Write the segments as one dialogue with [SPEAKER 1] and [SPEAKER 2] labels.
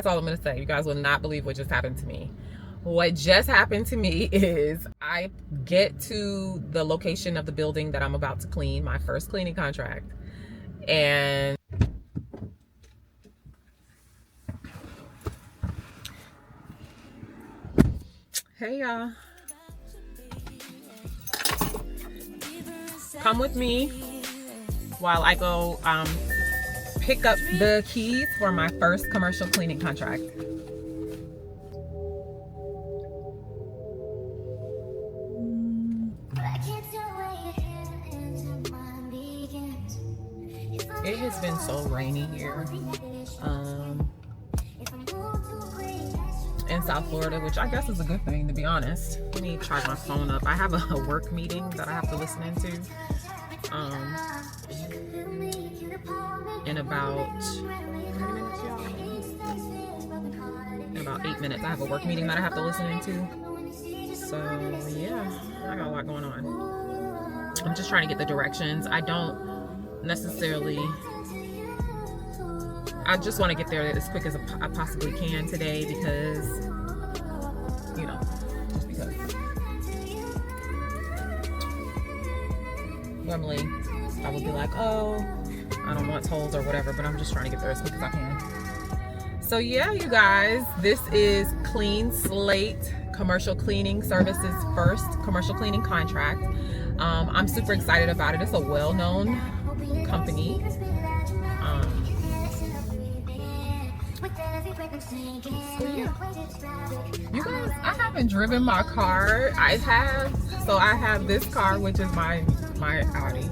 [SPEAKER 1] That's all I'm gonna say. You guys will not believe what just happened to me. What just happened to me is I get to the location of the building that I'm about to clean, my first cleaning contract, and hey y'all, come with me while I go pick up the keys for my first commercial cleaning contract. It has been so rainy here in South Florida, which I guess is a good thing, to be honest. Let me charge my phone up. I have a work meeting that I have to listen into in about 8 minutes. I have a work meeting that I have to listen into. So yeah, I got a lot going on. I'm just trying to get the directions. I don't necessarily, I just want to get there as quick as I possibly can today because, you know, just because. Normally I would be like, oh, I don't want tolls or whatever, but I'm just trying to get there as quick as I can. So yeah, you guys, this is Clean Slate Commercial Cleaning Services first commercial cleaning contract. I'm super excited about it. It's a well-known company. So yeah. You guys, I haven't driven my car. I have this car, which is my Audi.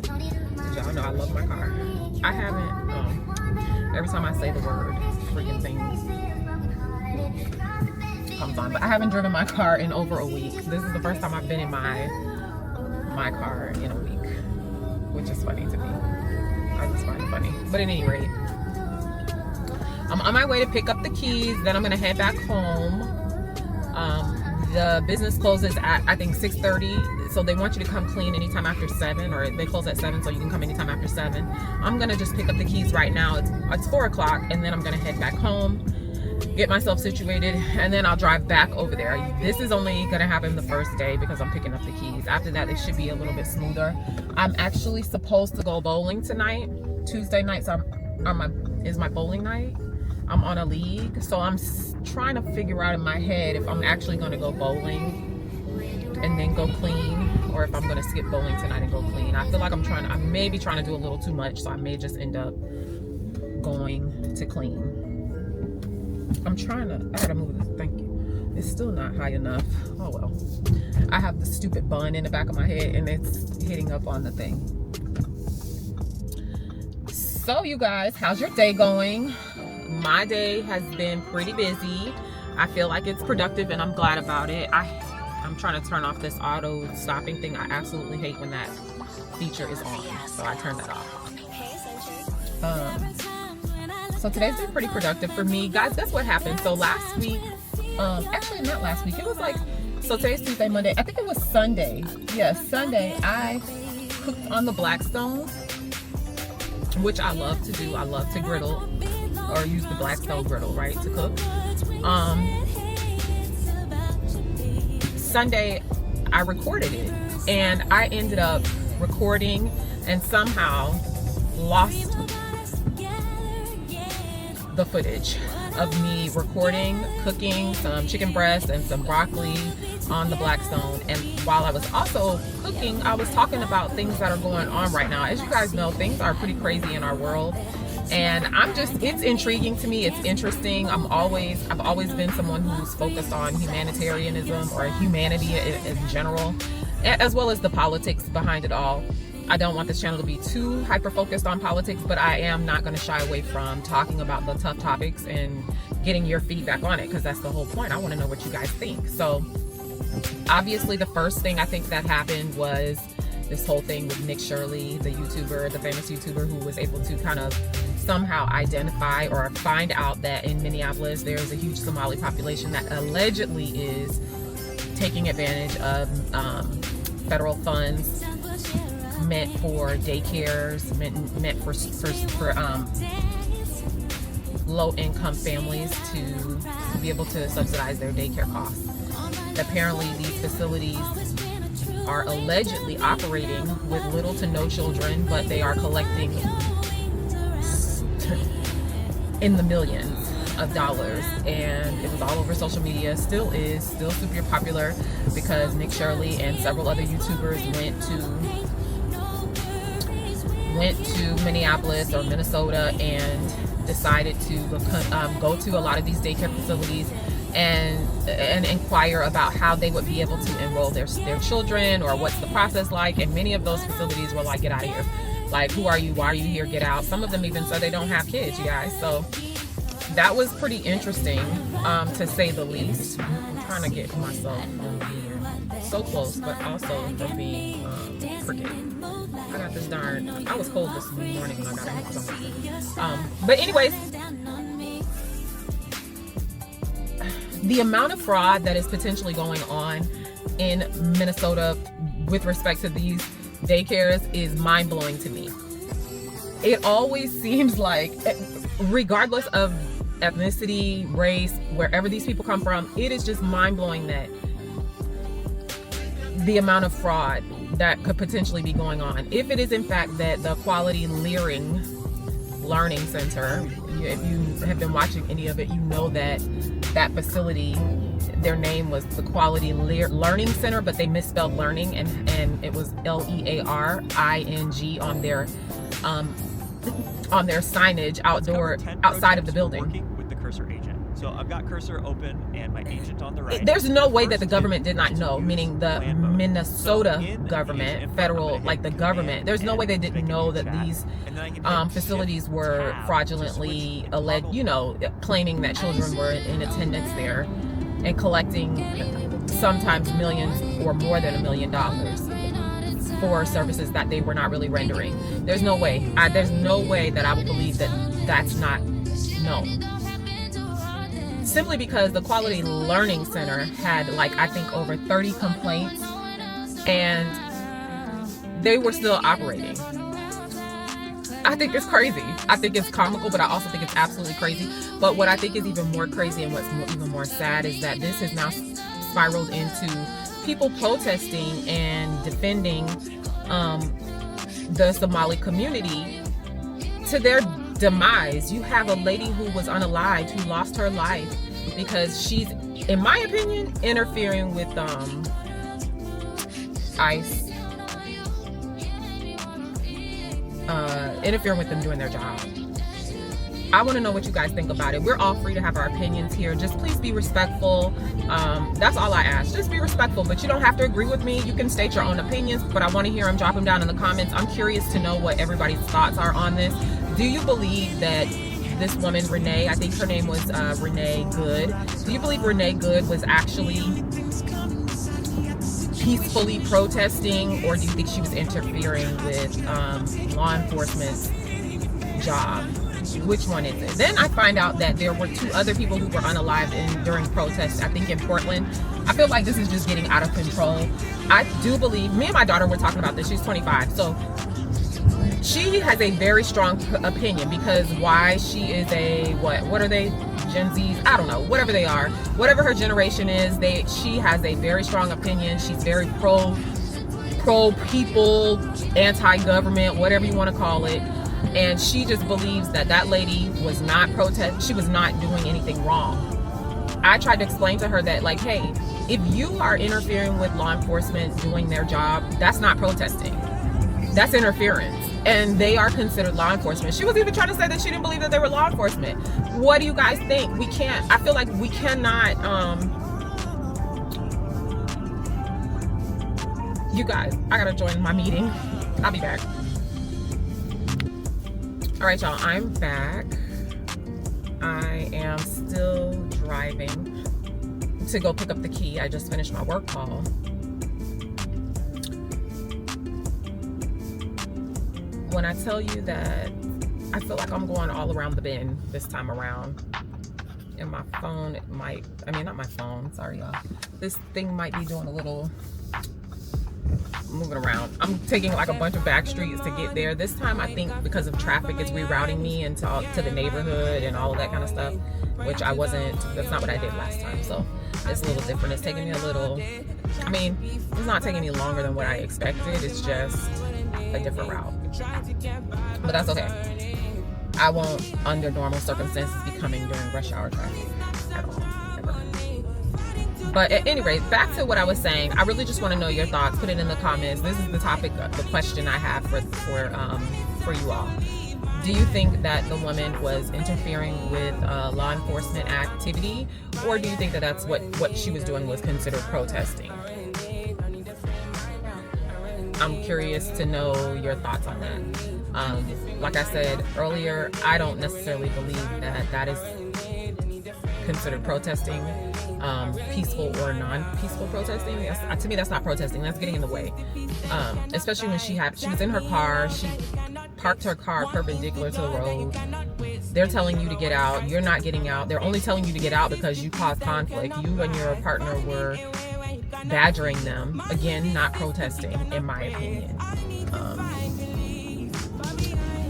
[SPEAKER 1] Y'all know I love my car. I haven't, every time I say the word, freaking thing comes on. But I haven't driven my car in over a week. This is the first time I've been in my car in a week, which is funny to me. I just find it funny. But at any rate, I'm on my way to pick up the keys. Then I'm gonna head back home. The business closes at, I think, 6:30. So they want you to come clean anytime after 7, or they close at 7, so you can come anytime after 7. I'm gonna just pick up the keys right now. It's 4 o'clock, and then I'm gonna head back home, get myself situated, and then I'll drive back over there. This is only gonna happen the first day because I'm picking up the keys. After that, it should be a little bit smoother. I'm actually supposed to go bowling tonight. Tuesday nights is my bowling night. I'm on a league, so I'm trying to figure out in my head if I'm actually gonna go bowling and then go clean, or if I'm gonna skip bowling tonight and go clean. I feel like I may be trying to do a little too much, so I may just end up going to clean. I gotta move this, thank you. It's still not high enough. Oh well. I have the stupid bun in the back of my head and it's hitting up on the thing. So you guys, how's your day going? My day has been pretty busy. I feel like it's productive and I'm glad about it. I'm trying to turn off this auto stopping thing. I absolutely hate when that feature is on, so I turned that off. So today's been pretty productive for me. Guys, guess what happened? So last week, actually not last week, it was like, so today's Tuesday, Monday, I think it was Sunday. Yes, Sunday, I cooked on the Blackstone, which I love to do. I love to griddle, or use the Blackstone griddle, right, to cook. Sunday, I recorded it, and I ended up recording and somehow lost the footage of me recording, cooking some chicken breast and some broccoli on the Blackstone. And while I was also cooking, I was talking about things that are going on right now. As you guys know, things are pretty crazy in our world. And it's intriguing to me. It's interesting. I've always been someone who's focused on humanitarianism, or humanity in general, as well as the politics behind it all. I don't want this channel to be too hyper-focused on politics, but I am not going to shy away from talking about the tough topics and getting your feedback on it, because that's the whole point. I want to know what you guys think. So obviously the first thing I think that happened was this whole thing with Nick Shirley, the YouTuber, the famous YouTuber, who was able to kind of somehow identify or find out that in Minneapolis there's a huge Somali population that allegedly is taking advantage of federal funds meant for daycares, meant for low-income families to be able to subsidize their daycare costs. Apparently, these facilities are allegedly operating with little to no children, but they are collecting in the millions of dollars, and it was all over social media. Still super popular because Nick Shirley and several other YouTubers went to Minneapolis or Minnesota and decided to go to a lot of these daycare facilities and inquire about how they would be able to enroll their children, or what's the process like. And many of those facilities were like, get out of here. Like, who are you? Why are you here? Get out. Some of them even said they don't have kids, you guys. So that was pretty interesting, to say the least. I'm trying to get myself so close, but also for being forgetting. I got this I was cold this morning when I got in. But anyways, the amount of fraud that is potentially going on in Minnesota with respect to these daycares is mind-blowing to me. It always seems like, regardless of ethnicity, race, wherever these people come from, it is just mind-blowing that the amount of fraud that could potentially be going on. If it is in fact that the Quality Learning Center, if you have been watching any of it, you know that facility, their name was the Quality Learning Center, but they misspelled learning, and it was LEARING on their signage outside of the building.
[SPEAKER 2] Working with the Cursor agent. So I've got Cursor open and my agent on the right.
[SPEAKER 1] There's no way that the government did not know, meaning the Minnesota government, federal, like the government, there's no way they didn't know that these facilities were fraudulently claiming that children were in attendance there and collecting sometimes millions or more than $1 million for services that they were not really rendering. There's no way. There's no way that I would believe that that's not known. Simply because the Quality Learning Center had, I think over 30 complaints, and they were still operating. I think it's crazy. I think it's comical, but I also think it's absolutely crazy. But what I think is even more crazy, and what's even more sad, is that this has now spiraled into people protesting and defending the Somali community to their demise. You have a lady who was unalived, who lost her life because she's, in my opinion, interfering with ICE, interfering with them doing their job. I want to know what you guys think about it. We're all free to have our opinions here. Just please be respectful. That's all I ask. Just be respectful, but you don't have to agree with me. You can state your own opinions, but I want to hear them. Drop them down in the comments. I'm curious to know what everybody's thoughts are on this. Do you believe that this woman, Renee, I think her name was Renee Good. Do you believe Renee Good was actually peacefully protesting, or do you think she was interfering with law enforcement's job? Which one is it? Then I find out that there were 2 other people who were unalived during protests, I think in Portland. I feel like this is just getting out of control. I do believe, me and my daughter were talking about this, she's 25, so she has a very strong opinion, because why? She is a, what are they? Gen Zs? I don't know, whatever they are, whatever her generation is, she has a very strong opinion. She's very pro people, anti-government, whatever you want to call it. And she just believes that lady was not she was not doing anything wrong. I tried to explain to her that, hey, if you are interfering with law enforcement doing their job, that's not protesting. That's interference. And they are considered law enforcement. She was even trying to say that she didn't believe that they were law enforcement. What do you guys think? I feel like we cannot, you guys, I gotta join my meeting. I'll be back. All right, y'all, I'm back. I am still driving to go pick up the key. I just finished my work call. When I tell you that I feel like I'm going all around the bend this time around, and my phone, not my phone, sorry y'all. This thing might be doing a little moving around. I'm taking like a bunch of back streets to get there. This time I think because of traffic it's rerouting me into to the neighborhood and all of that kind of stuff, which that's not what I did last time. So it's a little different. It's taking me a little, I mean, it's not taking me longer than what I expected. It's just a different route. But that's okay. I won't, under normal circumstances, be coming during rush hour traffic at all. Ever. But at any rate, back to what I was saying. I really just want to know your thoughts. Put it in the comments. This is the topic, the question I have for you all. Do you think that the woman was interfering with law enforcement activity, or do you think that that's what she was doing was considered protesting? I'm curious to know your thoughts on that. Like I said earlier, I don't necessarily believe that is considered protesting, peaceful or non-peaceful protesting. To me, that's not protesting. That's getting in the way. Especially when she was in her car. She parked her car perpendicular to the road. They're telling you to get out. You're not getting out. They're only telling you to get out because you caused conflict. You and your partner were badgering them. Again, not protesting, in my opinion.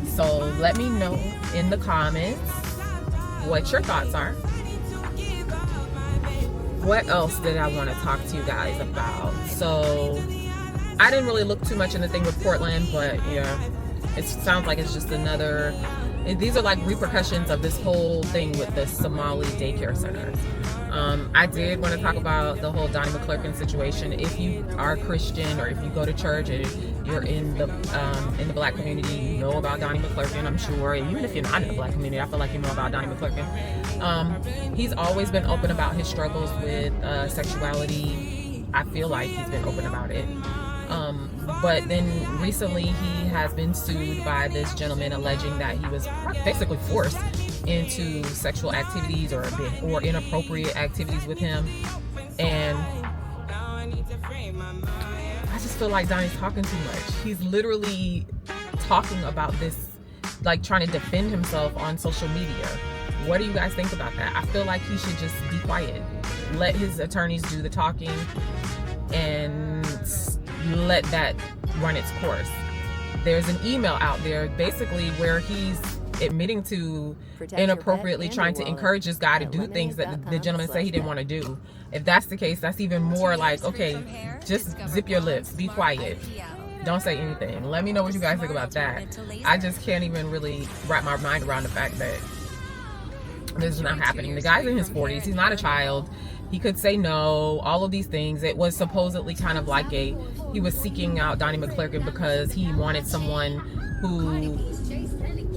[SPEAKER 1] So let me know in the comments what your thoughts are. What else did I want to talk to you guys about? So I didn't really look too much in the thing with Portland, but yeah, it sounds like it's just another, these are like repercussions of this whole thing with the Somali daycare center. I did want to talk about the whole Donnie McClurkin situation. If you are Christian or if you go to church and you're in the black community, you know about Donnie McClurkin, I'm sure. And even if you're not in the black community, I feel like you know about Donnie McClurkin. He's always been open about his struggles with sexuality. I feel like he's been open about it. But then recently he has been sued by this gentleman alleging that he was basically forced into sexual activities or inappropriate activities with him. And I just feel like Donnie's talking too much. He's literally talking about this, like trying to defend himself on social media. What do you guys think about that? I feel like he should just be quiet. Let his attorneys do the talking and let that run its course. There's an email out there basically where he's admitting to inappropriately trying to encourage this guy to do things that the gentleman said he didn't want to do. If that's the case, that's even more like, okay, just zip your lips, be quiet, don't say anything. Let me know what you guys think about that. I just can't even really wrap my mind around the fact that this is not happening. The guy's in his 40s, he's not a child. He could say no, all of these things. It was supposedly kind of like he was seeking out Donnie McClurkin because he wanted someone who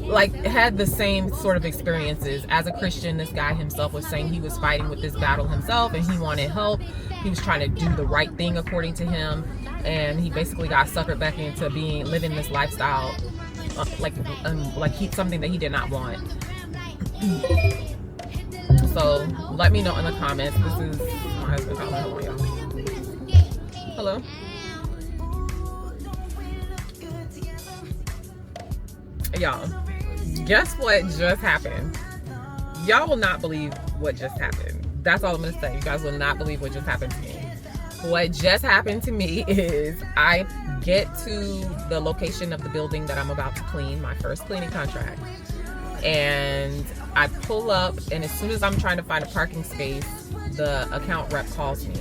[SPEAKER 1] like had the same sort of experiences. As a Christian, this guy himself was saying he was fighting with this battle himself and he wanted help. He was trying to do the right thing according to him, and he basically got suckered back into living this lifestyle, something that he did not want. So let me know in the comments. This is my husband calling. Hold on, y'all. Hello. Y'all, guess what just happened? Y'all will not believe what just happened. That's all I'm gonna say. You guys will not believe what just happened to me. What just happened to me is I get to the location of the building that I'm about to clean, my first cleaning contract. And I pull up, and as soon as I'm trying to find a parking space, the account rep calls me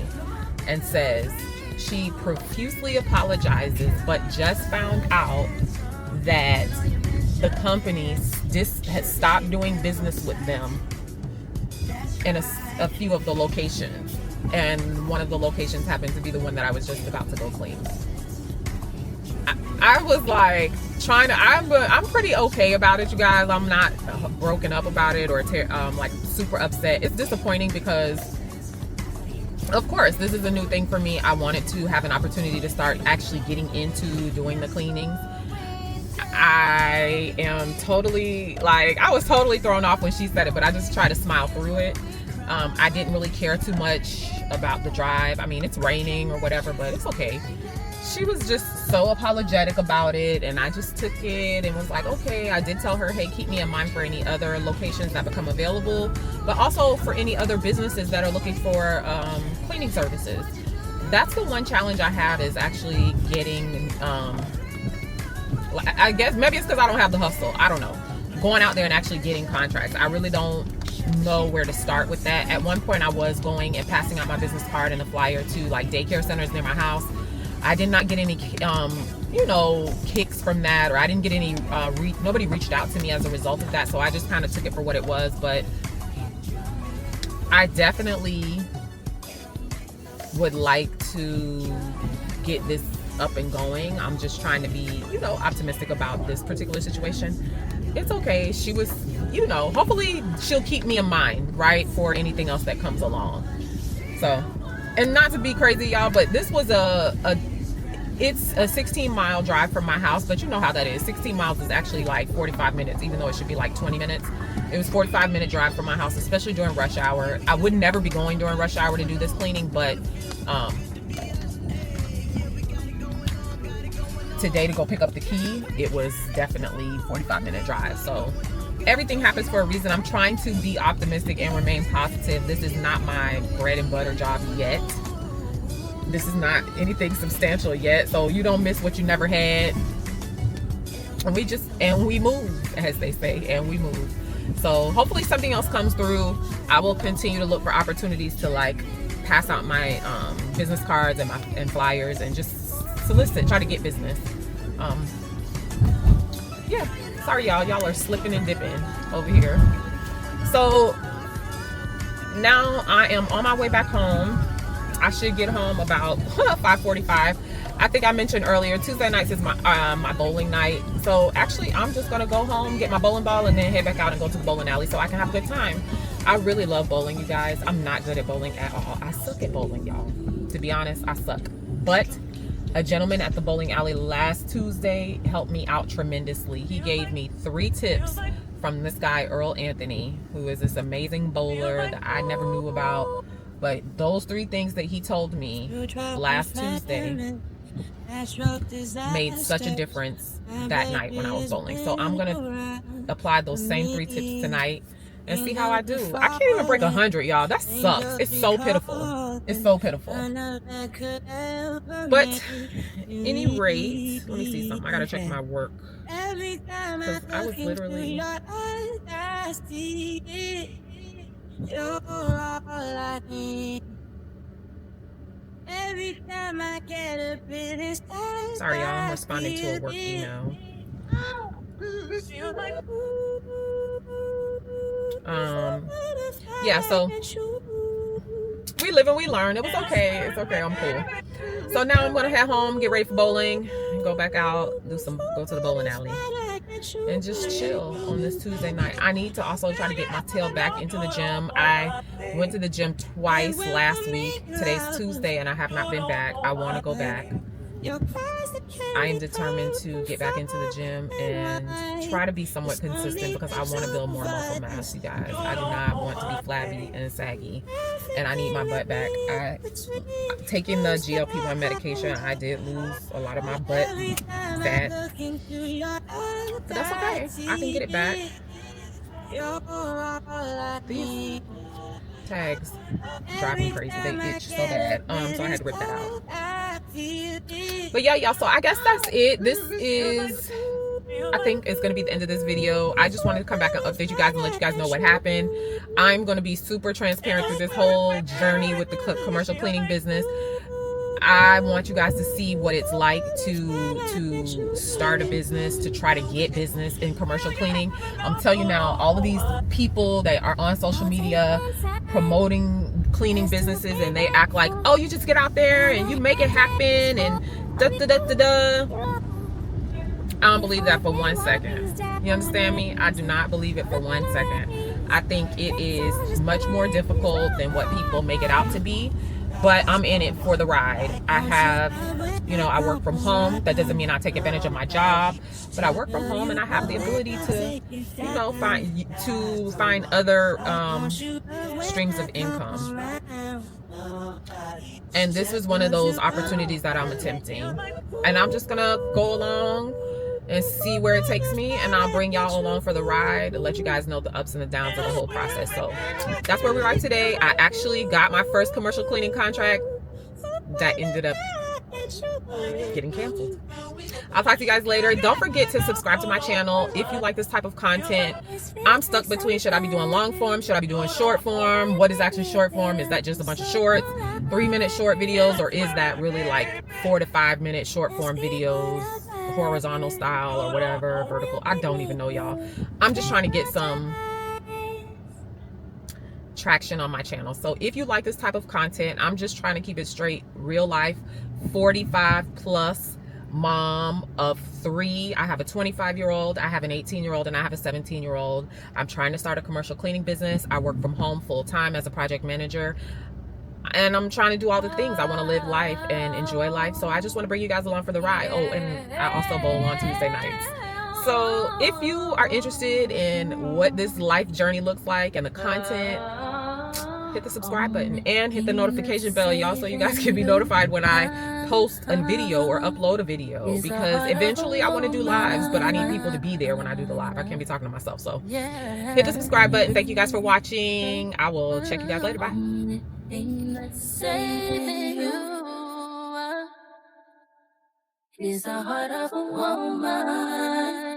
[SPEAKER 1] and says she profusely apologizes, but just found out that the company has stopped doing business with them in a few of the locations, and one of the locations happened to be the one that I was just about to go clean. I was like I'm pretty okay about it, you guys. I'm not broken up about it or like super upset. It's disappointing because, of course, this is a new thing for me. I wanted to have an opportunity to start actually getting into doing the cleanings. I am totally I was totally thrown off when she said it, but I just tried to smile through it. I didn't really care too much about the drive. I mean, it's raining or whatever, but it's okay. She was just so apologetic about it, and I just took it and was like, okay. I did tell her, hey, keep me in mind for any other locations that become available, but also for any other businesses that are looking for cleaning services. that's the one challenge I have, is actually getting, I guess maybe it's because I don't have the hustle. I don't know. Going out there and actually getting contracts. I really don't know where to start with that. At one point I was going and passing out my business card and a flyer to like daycare centers near my house. I did not get any kicks from that, or I didn't get any nobody reached out to me as a result of that, so I just kind of took it for what it was. But I definitely would like to get this up and going. I'm just trying to be, optimistic about this particular situation. It's okay. She was, hopefully she'll keep me in mind, right, for anything else that comes along. So, and not to be crazy, y'all, but this was it's a 16-mile drive from my house, but you know how that is. 16 miles is actually like 45 minutes, even though it should be like 20 minutes. It was a 45-minute drive from my house, especially during rush hour. I would never be going during rush hour to do this cleaning, but today to go pick up the key, it was definitely 45-minute drive. So everything happens for a reason. I'm trying to be optimistic and remain positive. This is not my bread and butter job yet. This is not anything substantial yet. So you don't miss what you never had. And we move, as they say, and we move. So hopefully something else comes through. I will continue to look for opportunities to like pass out my business cards and flyers and just solicit, try to get business. Yeah, sorry y'all are slipping and dipping over here. So now I am on my way back home. I should get home about 5:45. I think I mentioned earlier, Tuesday nights is my bowling night. So actually I'm just gonna go home, get my bowling ball, and then head back out and go to the bowling alley so I can have a good time. I really love bowling, you guys. I'm not good at bowling at all. I suck at bowling, y'all. To be honest, I suck. But a gentleman at the bowling alley last Tuesday helped me out tremendously. He gave me 3 tips from this guy, Earl Anthony, who is this amazing bowler that I never knew about. But those 3 things that he told me last Tuesday made such a difference that night when I was bowling. So I'm going to apply those same 3 tips tonight and see how I do. I can't even break 100, y'all. That sucks. It's so pitiful. It's so pitiful. But at any rate, let me see something. I gotta check my work, because I was literally sorry y'all, I'm responding to a work email. Yeah, so we live and we learn. It was okay. It's okay. I'm cool. So now I'm gonna head home, get ready for bowling, and go back out, go to the bowling alley, and just chill on this Tuesday night. I need to also try to get my tail back into the gym. I went to the gym twice last week. Today's Tuesday and I have not been back. I want to go back. I am determined to get back into the gym and try to be somewhat consistent, because I want to build more muscle mass, you guys. I do not want to be flabby and saggy, and I need my butt back. Taking the GLP-1 medication, I did lose a lot of my butt fat, but that's okay. I can get it back. These tags drive me crazy. They itch so bad. So I had to rip that out. But yeah, y'all, so I guess that's it. This is, I think it's going to be the end of this video. I just wanted to come back and update you guys and let you guys know what happened. I'm going to be super transparent through this whole journey with the commercial cleaning business. I want you guys to see what it's like to start a business, to try to get business in commercial cleaning. I'm telling you now, all of these people that are on social media promoting cleaning businesses, and they act like, oh, you just get out there and you make it happen and da-da-da-da-da. I don't believe that for 1 second. You understand me? I do not believe it for 1 second. I think it is much more difficult than what people make it out to be. But I'm in it for the ride. I have, I work from home. That doesn't mean I take advantage of my job, but I work from home and I have the ability to, find other streams of income. And this is one of those opportunities that I'm attempting. And I'm just gonna go along and see where it takes me, and I'll bring y'all along for the ride and let you guys know the ups and the downs of the whole process. So that's where we are today. I actually got my first commercial cleaning contract that ended up getting canceled. I'll talk to you guys later. Don't forget to subscribe to my channel if you like this type of content. I'm stuck between, should I be doing long form? Should I be doing short form? What is actually short form? Is that just a bunch of shorts, 3-minute short videos, or is that really like 4 to 5 minute short form videos, horizontal style or whatever, vertical? I don't even know, y'all. I'm just trying to get some traction on my channel. So if you like this type of content, I'm just trying to keep it straight, real life, 45 plus mom of 3. I have a 25-year-old, I have an 18-year-old, and I have a 17-year-old. I'm trying to start a commercial cleaning business. I work from home full-time as a project manager, and I'm trying to do all the things. I want to live life and enjoy life, so I just want to bring you guys along for the ride. Oh, and I also bowl on Tuesday nights. So if you are interested in what this life journey looks like and the content, hit the subscribe button and hit the notification bell, y'all, so you guys can be notified when I post a video or upload a video, because eventually I want to do lives, but I need people to be there when I do the live. I can't be talking to myself. So hit the subscribe button. Thank you guys for watching. I will check you guys later. Bye. Is the heart of a woman.